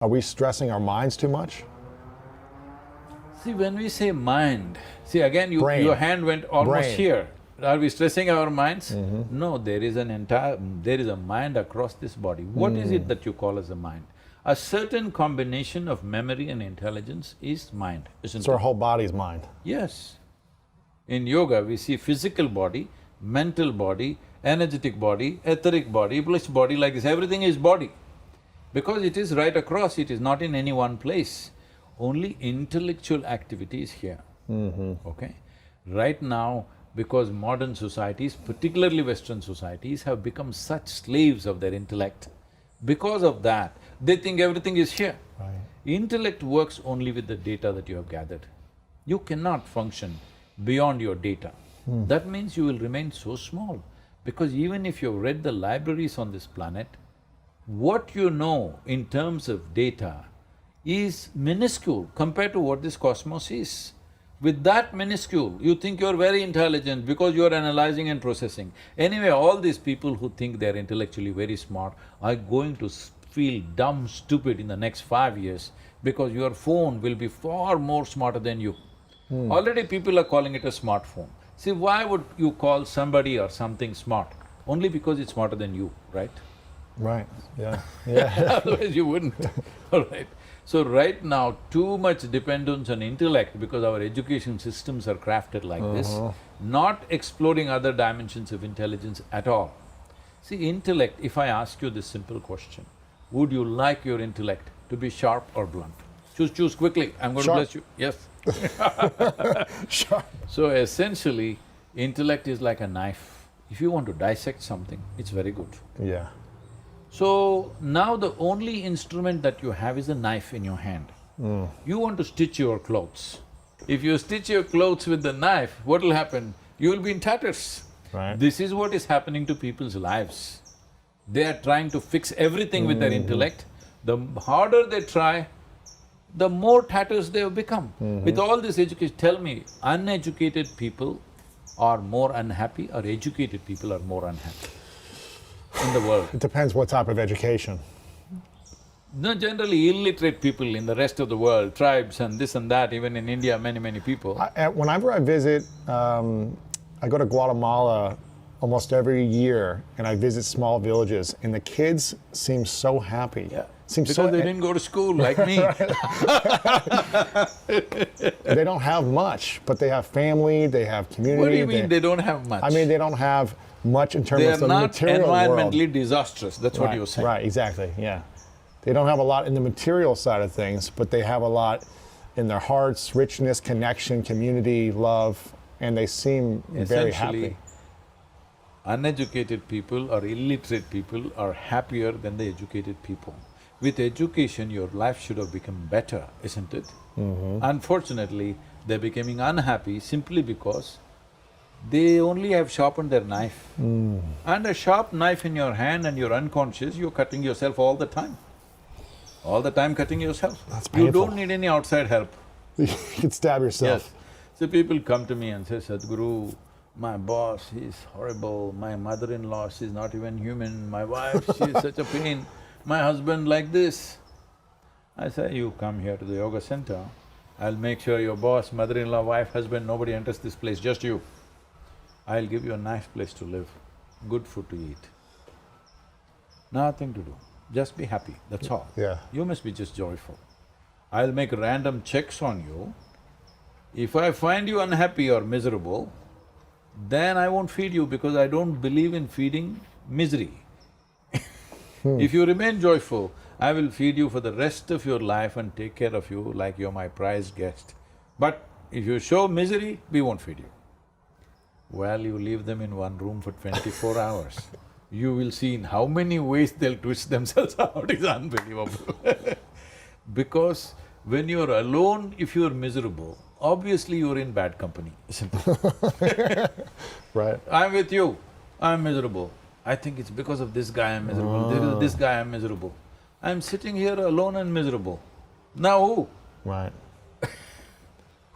Are we stressing our minds too much? See, when we say mind, see again Brain. your hand went almost Brain. here. Are we stressing our minds? No, there is a mind across this body. What is it that you call as a mind? A certain combination of memory and intelligence is mind, isn't So our it? whole body's mind. Yes. In yoga, we see physical body, mental body, energetic body, etheric body, bliss body, like this, everything is body. Because it is right across, it is not in any one place. Only intellectual activity is here, okay? Right now, because modern societies, particularly Western societies, have become such slaves of their intellect, because of that, they think everything is here. Right. Intellect works only with the data that you have gathered. You cannot function beyond your data. That means you will remain so small, because even if you've read the libraries on this planet, what you know in terms of data is minuscule compared to what this cosmos is. With that minuscule, you think you're very intelligent because you're analyzing and processing. Anyway, all these people who think they're intellectually very smart are going to feel dumb, stupid in the next 5 years because your phone will be far more smarter than you. Already people are calling it a smartphone. See, why would you call somebody or something smart? Only because it's smarter than you, right? Right, yeah, yeah. Otherwise you wouldn't, all right. So right now, too much dependence on intellect because our education systems are crafted like this, not exploring other dimensions of intelligence at all. See, intellect, if I ask you this simple question, would you like your intellect to be sharp or blunt? Choose quickly, I'm going Sharp. to bless you, yes. Sure. So essentially, intellect is like a knife. If you want to dissect something, it's very good. Yeah. So, now the only instrument that you have is a knife in your hand. You want to stitch your clothes. If you stitch your clothes with the knife, what will happen? You will be in tatters. Right. This is what is happening to people's lives. They are trying to fix everything with their intellect. The harder they try, the more tatters they have become. With all this education, tell me, uneducated people are more unhappy or educated people are more unhappy in the world? It depends what type of education. No, generally illiterate people in the rest of the world, tribes and this and that, even in India, many people. Whenever I visit, I go to Guatemala almost every year, and I visit small villages, and the kids seem so happy. Yeah, Seem because so they didn't go to school like me. They don't have much, but they have family, they have community. What do you mean they don't have much? I mean, they don't have much in terms They of are the not material world. environmentally disastrous, that's what you're saying. Right, exactly, yeah. They don't have a lot in the material side of things, but they have a lot in their hearts, richness, connection, community, love, and they seem very happy. Uneducated people or illiterate people are happier than the educated people. With education, your life should have become better, isn't it? Unfortunately, they're becoming unhappy simply because they only have sharpened their knife. And a sharp knife in your hand and you're unconscious, you're cutting yourself all the time. All the time cutting yourself. That's You painful. don't need any outside help. You can stab yourself. Yes. So people come to me and say, Sadhguru, my boss, he's horrible, my mother-in-law, she's not even human, my wife, she's such a pain, my husband like this. I say, you come here to the yoga center, I'll make sure your boss, mother-in-law, wife, husband, nobody enters this place, just you. I'll give you a nice place to live, good food to eat. Nothing to do, just be happy, that's all. Yeah. You must be just joyful. I'll make random checks on you. If I find you unhappy or miserable, then I won't feed you because I don't believe in feeding misery. If you remain joyful, I will feed you for the rest of your life and take care of you like you're my prized guest. But if you show misery, we won't feed you. Well, you leave them in one room for 24 hours. You will see in how many ways they'll twist themselves out, it's unbelievable. Because when you're alone, if you're miserable, obviously you're in bad company, isn't it? Right. I'm with you, I'm miserable. I think it's because of this guy I'm miserable, there is this guy I'm miserable. I'm sitting here alone and miserable. Now who? Right.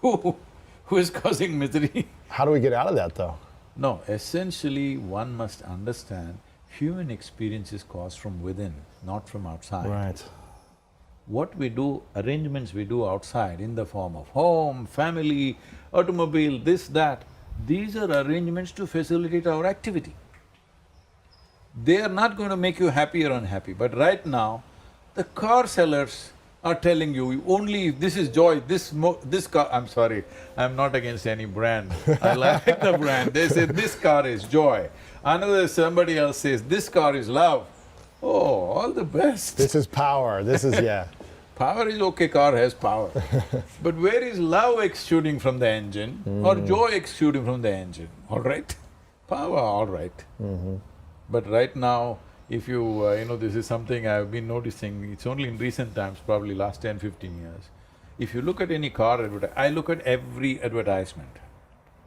Who is causing misery? How do we get out of that, though? No, essentially one must understand human experience is caused from within, not from outside. Right. What we do, arrangements we do outside in the form of home, family, automobile, this, that, these are arrangements to facilitate our activity. They are not going to make you happy or unhappy, but right now, the car sellers are telling you, only if this is joy, this car… I'm sorry, I'm not against any brand, I like the brand. They say this car is joy, somebody else says this car is love. Oh, all the best. This is power, this is… yeah. Power is okay, car has power. But where is love exuding from the engine or joy exuding from the engine, all right? Power, all right. But right now, if you… this is something I've been noticing, it's only in recent times, probably last 10, 15 years. If you look at any car I look at every advertisement,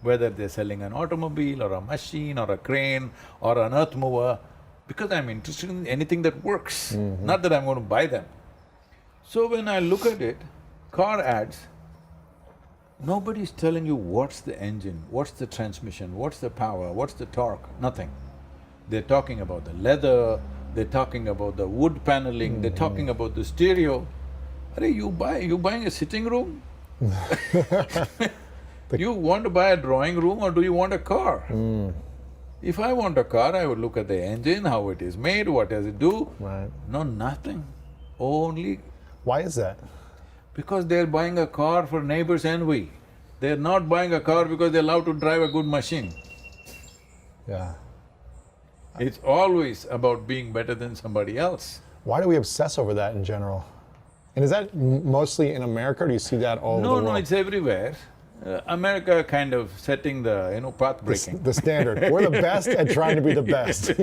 whether they're selling an automobile or a machine or a crane or an earth mover, because I'm interested in anything that works, not that I'm going to buy them. So when I look at it, car ads, nobody's telling you what's the engine, what's the transmission, what's the power, what's the torque, nothing. They're talking about the leather, they're talking about the wood paneling, they're talking about the stereo. Are you buying a sitting room? You want to buy a drawing room or do you want a car? If I want a car, I would look at the engine, how it is made, what does it do? Right. No, nothing. Only… Why is that? Because they're buying a car for neighbor's envy. They're not buying a car because they love to drive a good machine. Yeah. It's always about being better than somebody else. Why do we obsess over that in general? And is that mostly in America, or do you see that all over the world? No, it's everywhere. America kind of setting the, path breaking. The standard. We're the best at trying to be the best.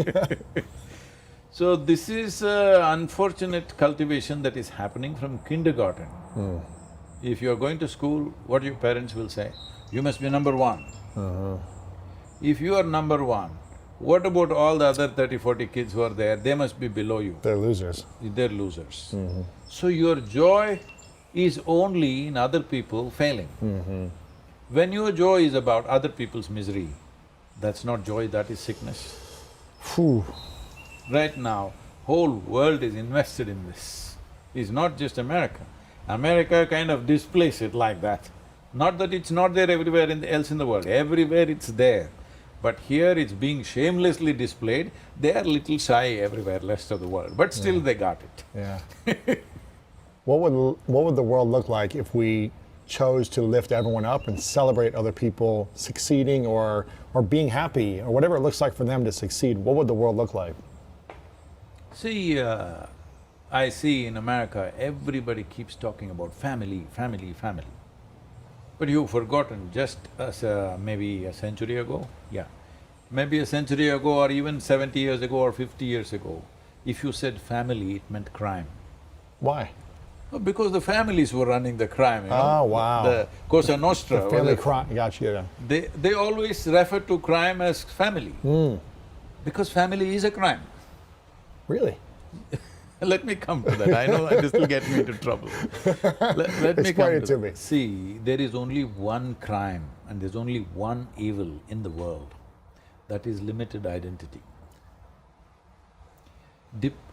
So this is unfortunate cultivation that is happening from kindergarten. If you're going to school, what your parents will say? You must be number one. If you are number one, what about all the other 30, 40 kids who are there? They must be below you. They're losers. They're losers. So your joy is only in other people failing. When your joy is about other people's misery, that's not joy, that is sickness. Phew. Right now, whole world is invested in this. It's not just America. America kind of displays it like that. Not that it's not there everywhere else in the world, everywhere it's there. But here it's being shamelessly displayed, they are little shy everywhere rest of the world, but still they got it. Yeah. What would the world look like if we chose to lift everyone up and celebrate other people succeeding or being happy, or whatever it looks like for them to succeed? What would the world look like? See, I see in America, everybody keeps talking about family, family, family. But you've forgotten just maybe a century ago, maybe a century ago or even 70 years ago or 50 years ago, if you said family, it meant crime. Why? Because the families were running the crime, Oh, wow. The Cosa Nostra. The family crime, gotcha, yeah. They always refer to crime as family, because family is a crime. Really? Let me come to that, I know this will get me into trouble. Let me come to me. See, there is only one crime and there's only one evil in the world, that is limited identity.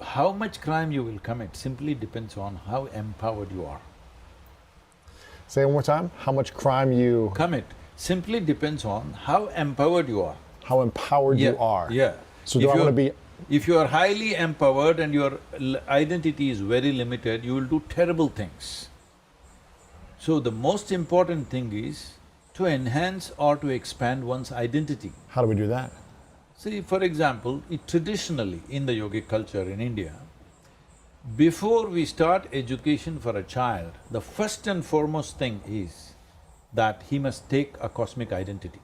How much crime you will commit simply depends on how empowered you are. Say it one more time. How much crime you… Commit simply depends on how empowered you are. How empowered you are. Yeah. So do I want to be… If you are highly empowered and your identity is very limited, you will do terrible things. So the most important thing is to enhance or to expand one's identity. How do we do that? See, for example, traditionally in the yogic culture in India, before we start education for a child, the first and foremost thing is that he must take a cosmic identity.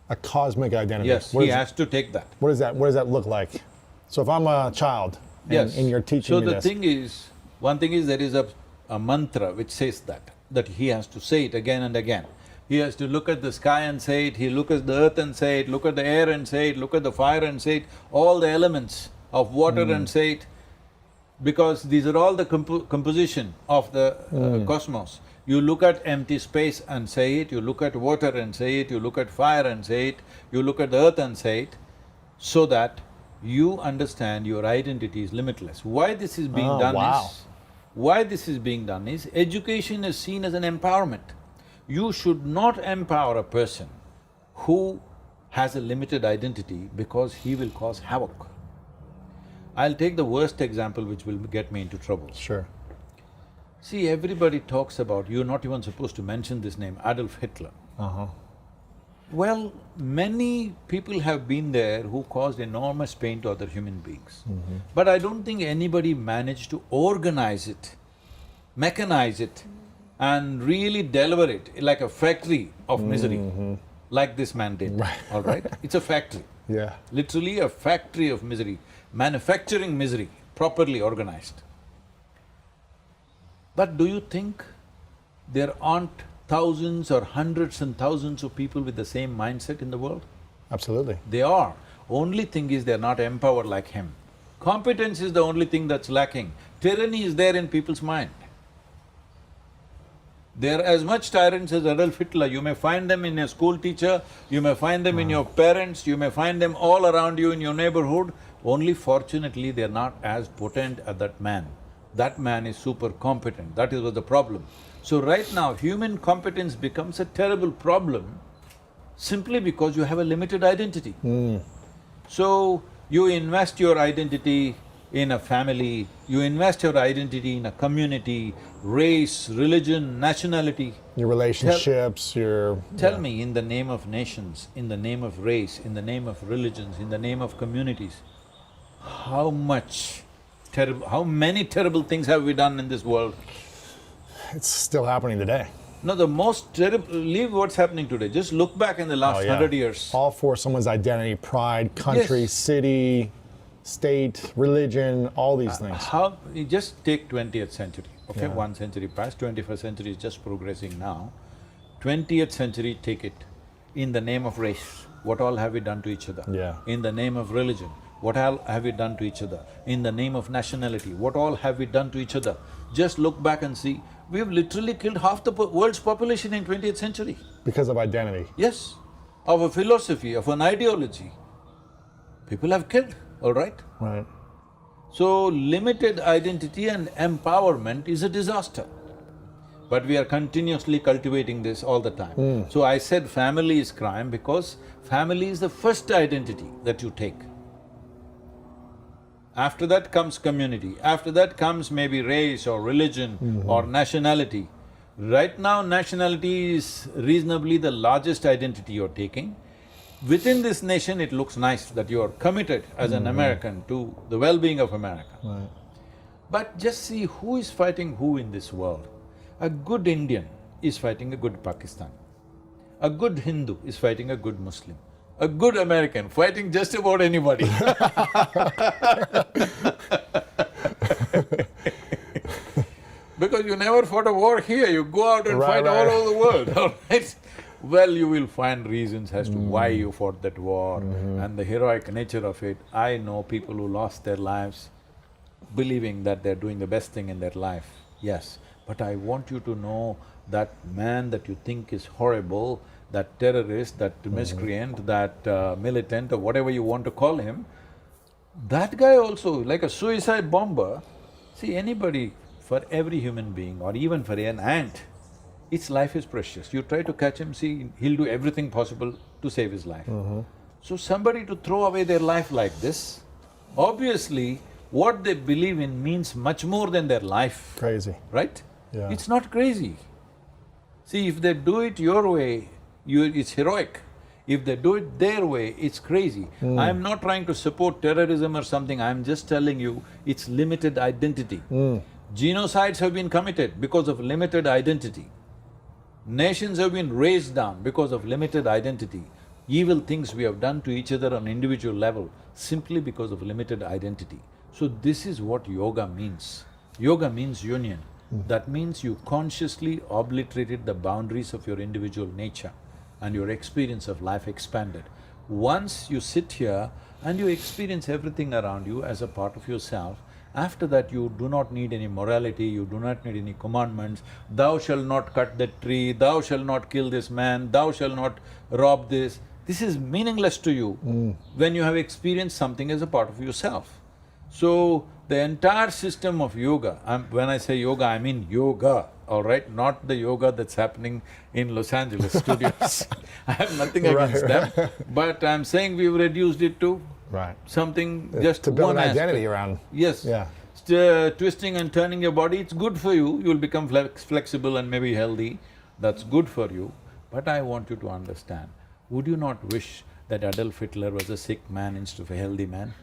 A cosmic identity. Yes, he has to take that. What does that look like? So if I'm a child and you're teaching me this… So the thing is, one thing is there is a mantra which says that he has to say it again and again. He has to look at the sky and say it, he look at the earth and say it, look at the air and say it, look at the fire and say it, all the elements of water and say it, because these are all the composition of the cosmos. You look at empty space and say it, you look at water and say it, you look at fire and say it, you look at the earth and say it, so that you understand your identity is limitless. Why this is being done is, Why this is being done is, education is seen as an empowerment. You should not empower a person who has a limited identity because he will cause havoc. I'll take the worst example which will get me into trouble. Sure. See, everybody talks about, you're not even supposed to mention this name, Adolf Hitler. Well, many people have been there who caused enormous pain to other human beings. But I don't think anybody managed to organize it, mechanize it, and really deliver it like a factory of misery, like this man did, all right? It's a factory. Yeah. Literally a factory of misery, manufacturing misery, properly organized. But do you think there aren't thousands or hundreds and thousands of people with the same mindset in the world? Absolutely. They are. Only thing is they're not empowered like him. Competence is the only thing that's lacking. Tyranny is there in people's mind. They're as much tyrants as Adolf Hitler. You may find them in a school teacher, you may find them in your parents, you may find them all around you in your neighborhood. Only fortunately, they're not as potent as that man. That man is super competent, that was the problem. So right now, human competence becomes a terrible problem simply because you have a limited identity. So, you invest your identity in a family, you invest your identity in a community, race, religion, nationality. Your relationships, Tell me, in the name of nations, in the name of race, in the name of religions, in the name of communities, how many terrible things have we done in this world? It's still happening today. No, the most terrible… leave what's happening today, just look back in the last 100 years. All for someone's identity, pride, country, Yes. city, state, religion, all these things. How… you just take 20th century, okay, 1 century passed, 21st century is just progressing now. 20th century, take it, in the name of race, what all have we done to each other? Yeah. In the name of religion, what all have we done to each other? In the name of nationality, what all have we done to each other? Just look back and see, we've literally killed half the world's population in 20th century. Because of identity. Yes, of a philosophy, of an ideology. People have killed, all right? Right. So, limited identity and empowerment is a disaster. But we are continuously cultivating this all the time. So I said family is crime because family is the first identity that you take. After that comes community, after that comes maybe race or religion or nationality. Right now, nationality is reasonably the largest identity you're taking. Within this nation, it looks nice that you're committed as an American to the well-being of America. Right. But just see who is fighting who in this world. A good Indian is fighting a good Pakistan. A good Hindu is fighting a good Muslim. A good American fighting just about anybody. Because you never fought a war here, you go out and fight all over the world, all right? Well, you will find reasons as to why you fought that war and the heroic nature of it. I know people who lost their lives believing that they're doing the best thing in their life, yes. But I want you to know that man that you think is horrible, that terrorist, that miscreant, that militant or whatever you want to call him, that guy also, like a suicide bomber, see anybody, for every human being or even for an ant, its life is precious. You try to catch him, see, he'll do everything possible to save his life. So somebody to throw away their life like this, obviously what they believe in means much more than their life. Crazy. Right? Yeah. It's not crazy. See, if they do it your way, it's heroic. If they do it their way, it's crazy. I'm not trying to support terrorism or something, I'm just telling you, it's limited identity. Genocides have been committed because of limited identity. Nations have been raised down because of limited identity. Evil things we have done to each other on individual level simply because of limited identity. So this is what yoga means. Yoga means union. That means you consciously obliterated the boundaries of your individual nature and your experience of life expanded. Once you sit here and you experience everything around you as a part of yourself, after that you do not need any morality, you do not need any commandments, thou shalt not cut that tree, thou shalt not kill this man, thou shalt not rob this. This is meaningless to you when you have experienced something as a part of yourself. So, the entire system of yoga, when I say yoga, I mean yoga, all right? Not the yoga that's happening in Los Angeles studios. I have nothing against them, but I'm saying we've reduced it to Right. something just To build one an aspect. identity around. Yes. Yeah. Twisting and turning your body, it's good for you, you'll become flexible and maybe healthy, that's good for you. But I want you to understand, would you not wish that Adolf Hitler was a sick man instead of a healthy man?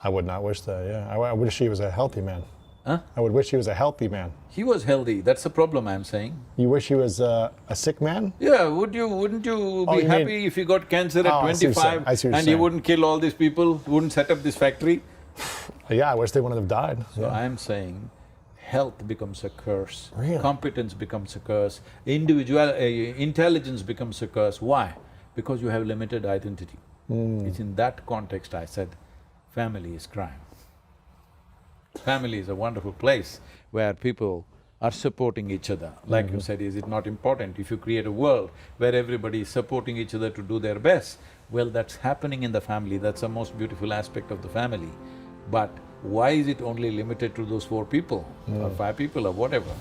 I would not wish that, yeah. I wish he was a healthy man. Huh? I would wish he was a healthy man. He was healthy, that's the problem I'm saying. You wish he was a sick man? Yeah, wouldn't you Oh, be you happy mean- if he got cancer at Oh, I see what you're saying. 25 I see what you're and he saying. wouldn't kill all these people, wouldn't set up this factory? Yeah, I wish they wouldn't have died. So I'm saying health becomes a curse, Really? competence becomes a curse, intelligence becomes a curse. Why? Because you have limited identity. It's in that context I said, family is crime. Family is a wonderful place where people are supporting each other. Like you said, is it not important? If you create a world where everybody is supporting each other to do their best, well, that's happening in the family, that's the most beautiful aspect of the family. But why is it only limited to those 4 people or 5 people or whatever?